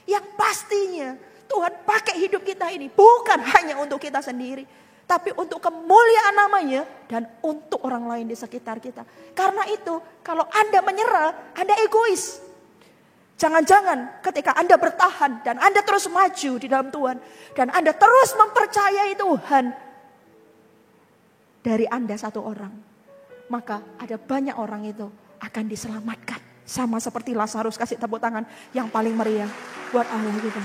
Yang pastinya Tuhan pakai hidup kita ini bukan hanya untuk kita sendiri, tapi untuk kemuliaan namanya dan untuk orang lain di sekitar kita. Karena itu kalau Anda menyerah, Anda egois. Jangan-jangan ketika Anda bertahan dan Anda terus maju di dalam Tuhan. Dan Anda terus mempercayai Tuhan. Dari Anda satu orang, maka ada banyak orang itu akan diselamatkan. Sama seperti Lazarus, kasih tepuk tangan yang paling meriah buat Allah gitu.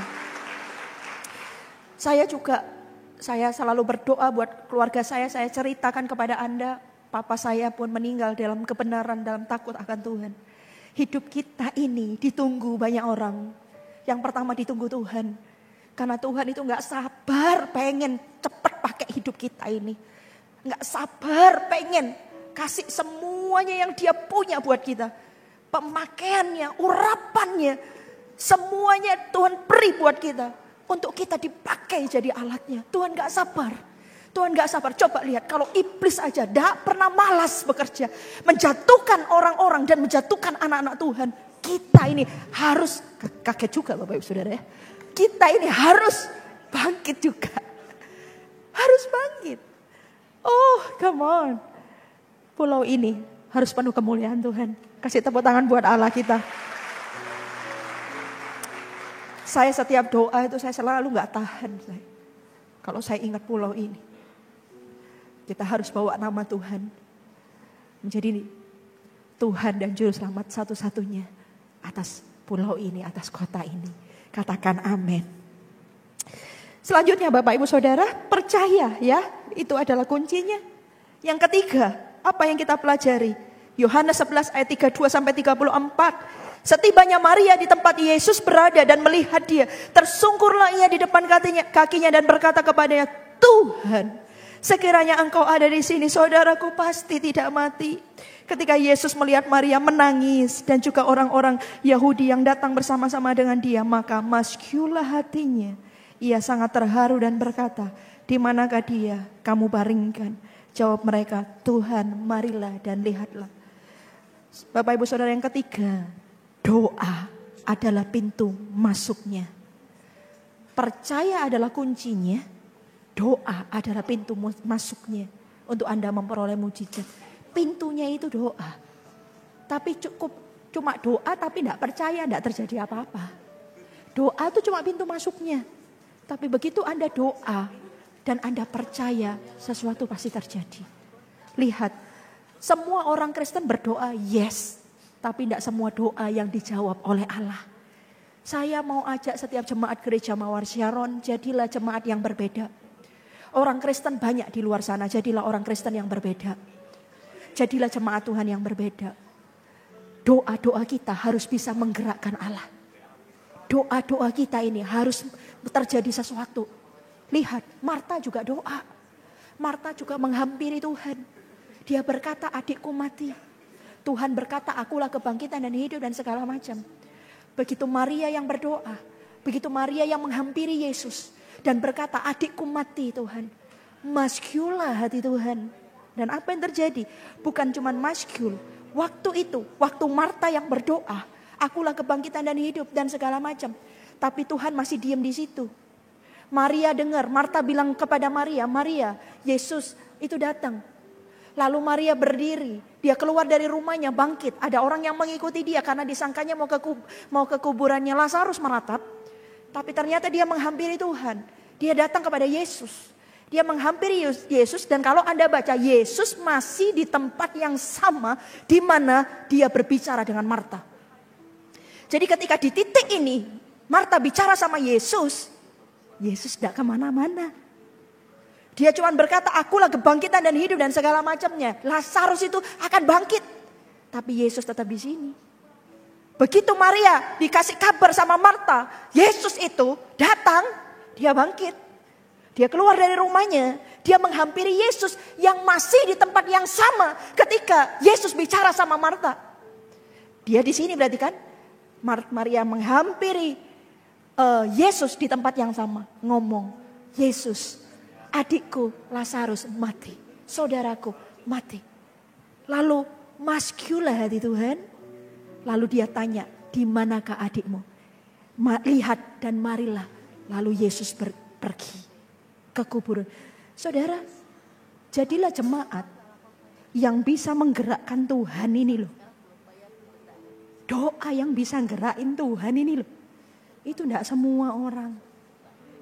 Saya selalu berdoa buat keluarga saya ceritakan kepada Anda, papa saya pun meninggal dalam kebenaran, dalam takut akan Tuhan. Hidup kita ini ditunggu banyak orang. Yang pertama ditunggu Tuhan. Karena Tuhan itu gak sabar pengen cepat pakai hidup kita ini. Gak sabar pengen kasih semuanya yang dia punya buat kita. Pemakaiannya, urapannya. Semuanya Tuhan beri buat kita. Untuk kita dipakai jadi alatnya. Tuhan gak sabar. Tuhan gak sabar. Coba lihat kalau iblis aja gak pernah malas bekerja. Menjatuhkan orang-orang dan menjatuhkan anak-anak Tuhan. Kita ini harus, kaget juga Bapak Ibu Saudara ya. Kita ini harus bangkit juga. Harus bangkit. Oh come on. Pulau ini harus penuh kemuliaan Tuhan. Kasih tepuk tangan buat Allah kita. Saya setiap doa itu saya selalu gak tahan. Kalau saya ingat pulau ini. Kita harus bawa nama Tuhan. Menjadi Tuhan dan Juru Selamat satu-satunya. Atas pulau ini, atas kota ini. Katakan amin. Selanjutnya Bapak Ibu Saudara, percaya ya. Itu adalah kuncinya. Yang ketiga, apa yang kita pelajari? Yohanes 11 ayat 32-34. Setibanya Maria di tempat Yesus berada dan melihat dia, tersungkurlah ia di depan kakinya dan berkata kepadanya, Tuhan, sekiranya engkau ada di sini, saudaraku pasti tidak mati. Ketika Yesus melihat Maria menangis dan juga orang-orang Yahudi yang datang bersama-sama dengan dia, maka masyulah hatinya. Ia sangat terharu dan berkata, di manakah dia? Kamu baringkan. Jawab mereka, Tuhan, marilah dan lihatlah. Bapak Ibu Saudara, yang ketiga, doa adalah pintu masuknya. Percaya adalah kuncinya. Doa adalah pintu masuknya untuk Anda memperoleh mujizat. Pintunya itu doa. Tapi cuma doa tapi tidak percaya, tidak terjadi apa-apa. Doa itu cuma pintu masuknya. Tapi begitu Anda doa dan Anda percaya, sesuatu pasti terjadi. Lihat, semua orang Kristen berdoa yes. Tapi tidak semua doa yang dijawab oleh Allah. Saya mau ajak setiap jemaat gereja Mawar Sharon, jadilah jemaat yang berbeda. Orang Kristen banyak di luar sana, jadilah orang Kristen yang berbeda. Jadilah jemaat Tuhan yang berbeda. Doa-doa kita harus bisa menggerakkan Allah. Doa-doa kita ini harus terjadi sesuatu. Lihat, Marta juga doa. Marta juga menghampiri Tuhan. Dia berkata, adikku mati. Tuhan berkata, akulah kebangkitan dan hidup dan segala macam. Begitu Maria yang berdoa. Begitu Maria yang menghampiri Yesus. Dan berkata, adikku mati Tuhan. Masyulah hati Tuhan. Dan apa yang terjadi? Bukan cuma masyul. Waktu itu, waktu Marta yang berdoa. Akulah kebangkitan dan hidup dan segala macam. Tapi Tuhan masih diam di situ. Maria dengar, Marta bilang kepada Maria, Maria, Yesus itu datang. Lalu Maria berdiri, dia keluar dari rumahnya, bangkit. Ada orang yang mengikuti dia karena disangkanya mau ke kuburannya Lazarus meratap. Tapi ternyata dia menghampiri Tuhan. Dia datang kepada Yesus. Dia menghampiri Yesus dan kalau Anda baca, Yesus masih di tempat yang sama di mana dia berbicara dengan Marta. Jadi ketika di titik ini, Marta bicara sama Yesus, Yesus tidak kemana-mana. Dia cuma berkata, akulah kebangkitan dan hidup dan segala macamnya. Lazarus itu akan bangkit. Tapi Yesus tetap di sini. Begitu Maria dikasih kabar sama Marta, Yesus itu datang, dia bangkit. Dia keluar dari rumahnya, dia menghampiri Yesus yang masih di tempat yang sama ketika Yesus bicara sama Marta. Dia di sini berarti kan? Maria menghampiri Yesus di tempat yang sama. Ngomong, Yesus, adikku Lazarus mati, saudaraku mati. Lalu masyulah hati Tuhan. Lalu dia tanya, di manakah adikmu? Lihat dan marilah. Lalu Yesus pergi ke kuburan. Saudara, jadilah jemaat yang bisa menggerakkan Tuhan ini loh. Doa yang bisa gerakin Tuhan ini loh. Itu tidak semua orang.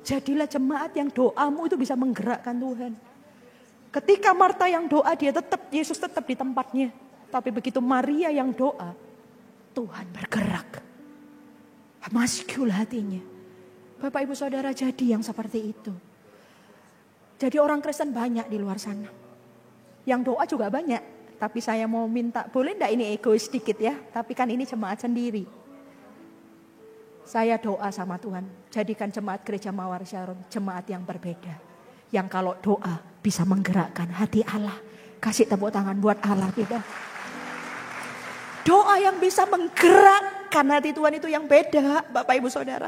Jadilah jemaat yang doamu itu bisa menggerakkan Tuhan. Ketika Marta yang doa, Yesus tetap di tempatnya. Tapi begitu Maria yang doa, Tuhan bergerak. Masyul hatinya. Bapak Ibu Saudara, jadi yang seperti itu. Jadi orang Kristen banyak di luar sana. Yang doa juga banyak. Tapi saya mau minta, boleh enggak ini egois sedikit ya. Tapi kan ini jemaat sendiri. Saya doa sama Tuhan, jadikan jemaat gereja Mawar Sharon jemaat yang berbeda. Yang kalau doa bisa menggerakkan hati Allah. Kasih tepuk tangan buat Allah kita. Doa yang bisa menggerakkan hati Tuhan itu yang beda, Bapak Ibu Saudara.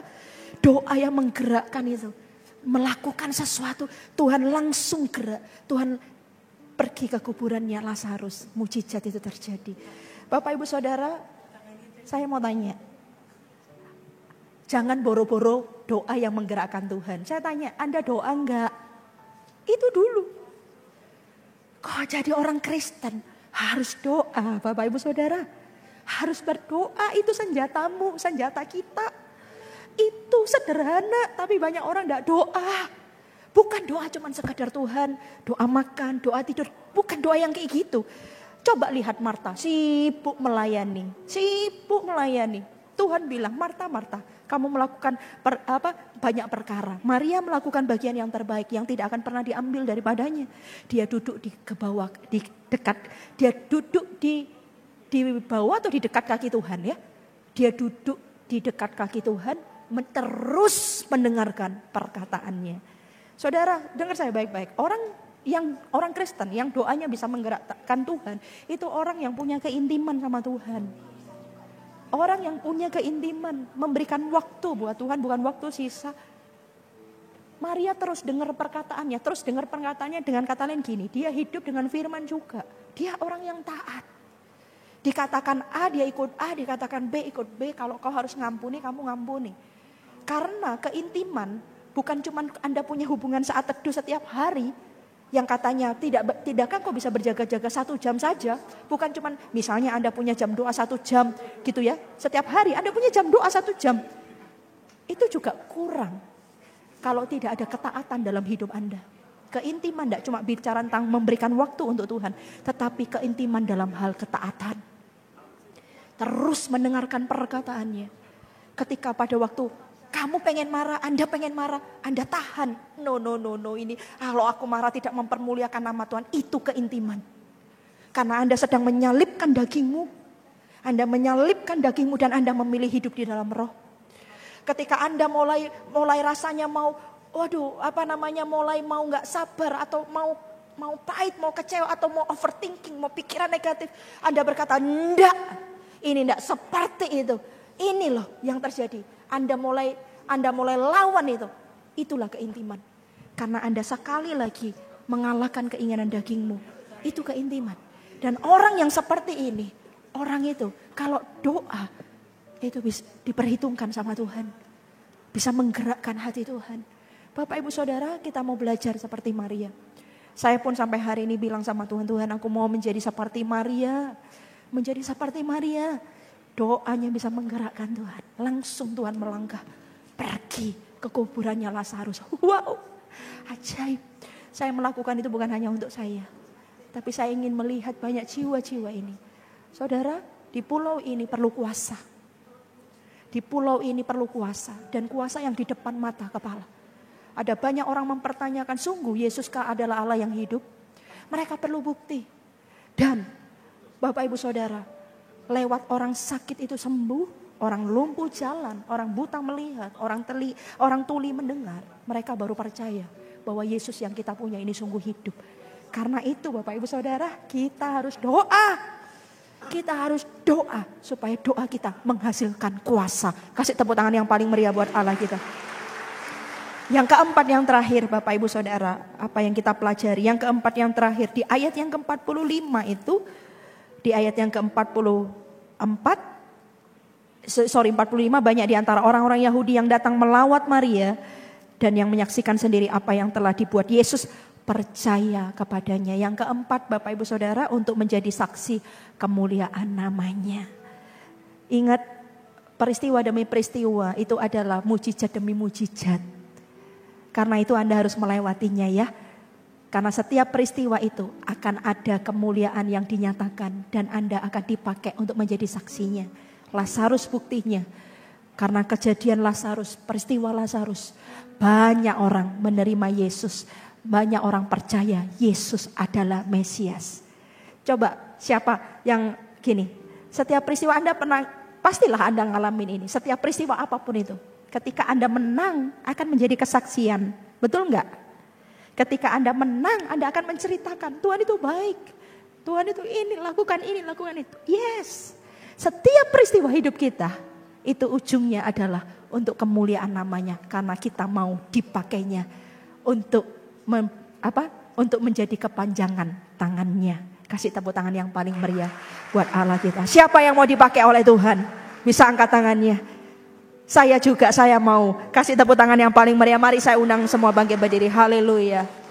Doa yang menggerakkan itu, melakukan sesuatu, Tuhan langsung gerak. Tuhan pergi ke kuburannya Lazarus, mujizat itu terjadi. Bapak Ibu Saudara, saya mau tanya. Jangan boro-boro doa yang menggerakkan Tuhan. Saya tanya, Anda doa enggak? Itu dulu. Kok jadi orang Kristen harus doa, Bapak Ibu Saudara. Harus berdoa, itu senjatamu, senjata kita. Itu sederhana, tapi banyak orang enggak doa. Bukan doa cuma sekedar Tuhan, doa makan, doa tidur. Bukan doa yang kayak gitu. Coba lihat Marta, sibuk melayani. Tuhan bilang, Marta, kamu melakukan banyak perkara. Maria melakukan bagian yang terbaik yang tidak akan pernah diambil daripadanya. Dia duduk di bawah atau di dekat kaki Tuhan ya. Dia duduk di dekat kaki Tuhan, terus mendengarkan perkataannya. Saudara, dengar saya baik-baik. Orang Kristen yang doanya bisa menggerakkan Tuhan, itu orang yang punya keintiman sama Tuhan. Orang yang punya keintiman, memberikan waktu buat Tuhan, bukan waktu sisa. Maria terus dengar perkataannya, dengan kata lain gini, dia hidup dengan firman juga. Dia orang yang taat. Dikatakan A, dia ikut A, dikatakan B, ikut B. Kalau kau harus ngampuni, kamu ngampuni. Karena keintiman, bukan cuma Anda punya hubungan saat teduh setiap hari, yang katanya tidakkah kau bisa berjaga-jaga 1 jam saja? Bukan cuma misalnya Anda punya jam doa 1 jam gitu ya. Setiap hari Anda punya jam doa 1 jam. Itu juga kurang kalau tidak ada ketaatan dalam hidup Anda. Keintiman tidak cuma bicara tentang memberikan waktu untuk Tuhan, tetapi keintiman dalam hal ketaatan. Terus mendengarkan perkataannya. Ketika pada waktu kamu pengen marah, Anda tahan. No, ini kalau aku marah tidak mempermuliakan nama Tuhan. Itu keintiman. Karena Anda sedang menyalibkan dagingmu. Dan Anda memilih hidup di dalam roh. Ketika Anda mulai rasanya mulai mau gak sabar atau mau pahit, mau kecewa atau mau overthinking, mau pikiran negatif. Anda berkata, enggak, ini enggak seperti itu. Ini loh yang terjadi. Anda mulai lawan itu. Itulah keintiman. Karena Anda sekali lagi mengalahkan keinginan dagingmu. Itu keintiman. Dan orang yang seperti ini, orang itu kalau doa itu bisa diperhitungkan sama Tuhan. Bisa menggerakkan hati Tuhan. Bapak Ibu Saudara, kita mau belajar seperti Maria. Saya pun sampai hari ini bilang sama Tuhan, Tuhan aku mau menjadi seperti Maria. Menjadi seperti Maria. Doanya bisa menggerakkan Tuhan. Langsung Tuhan melangkah. Pergi ke kuburannya Lazarus. Wow, ajaib. Saya melakukan itu bukan hanya untuk saya. Tapi saya ingin melihat banyak jiwa-jiwa ini. Saudara, di pulau ini perlu kuasa. Di pulau ini perlu kuasa. Dan kuasa yang di depan mata kepala. Ada banyak orang mempertanyakan, sungguh Yesuskah adalah Allah yang hidup? Mereka perlu bukti. Dan Bapak Ibu Saudara, lewat orang sakit itu sembuh, orang lumpuh jalan, orang buta melihat, orang tuli mendengar. Mereka baru percaya bahwa Yesus yang kita punya ini sungguh hidup. Karena itu Bapak Ibu Saudara, kita harus doa. Kita harus doa supaya doa kita menghasilkan kuasa. Kasih tepuk tangan yang paling meriah buat Allah kita. Yang keempat yang terakhir Bapak Ibu Saudara, apa yang kita pelajari? Yang keempat yang terakhir di ayat yang ke-45 itu, di ayat yang ke-45 banyak di antara orang-orang Yahudi yang datang melawat Maria dan yang menyaksikan sendiri apa yang telah dibuat Yesus percaya kepadanya. Yang keempat Bapak Ibu Saudara, untuk menjadi saksi kemuliaan namanya. Ingat, peristiwa demi peristiwa itu adalah mujizat demi mujizat. Karena itu Anda harus melewatinya ya. Karena setiap peristiwa itu akan ada kemuliaan yang dinyatakan. Dan Anda akan dipakai untuk menjadi saksinya. Lazarus buktinya. Karena kejadian Lazarus, peristiwa Lazarus. Banyak orang menerima Yesus. Banyak orang percaya Yesus adalah Mesias. Coba siapa yang gini. Setiap peristiwa Anda pastilah Anda ngalamin ini. Setiap peristiwa apapun itu. Ketika Anda menang akan menjadi kesaksian. Betul enggak? Ketika Anda menang Anda akan menceritakan Tuhan itu baik. Tuhan itu ini, lakukan itu. Yes. Setiap peristiwa hidup kita, itu ujungnya adalah untuk kemuliaan namanya. Karena kita mau dipakainya untuk untuk menjadi kepanjangan tangannya. Kasih tepuk tangan yang paling meriah buat Allah kita. Siapa yang mau dipakai oleh Tuhan? Bisa angkat tangannya. Saya juga, saya mau. Kasih tepuk tangan yang paling meriah. Mari saya undang semua bangkit berdiri. Haleluya.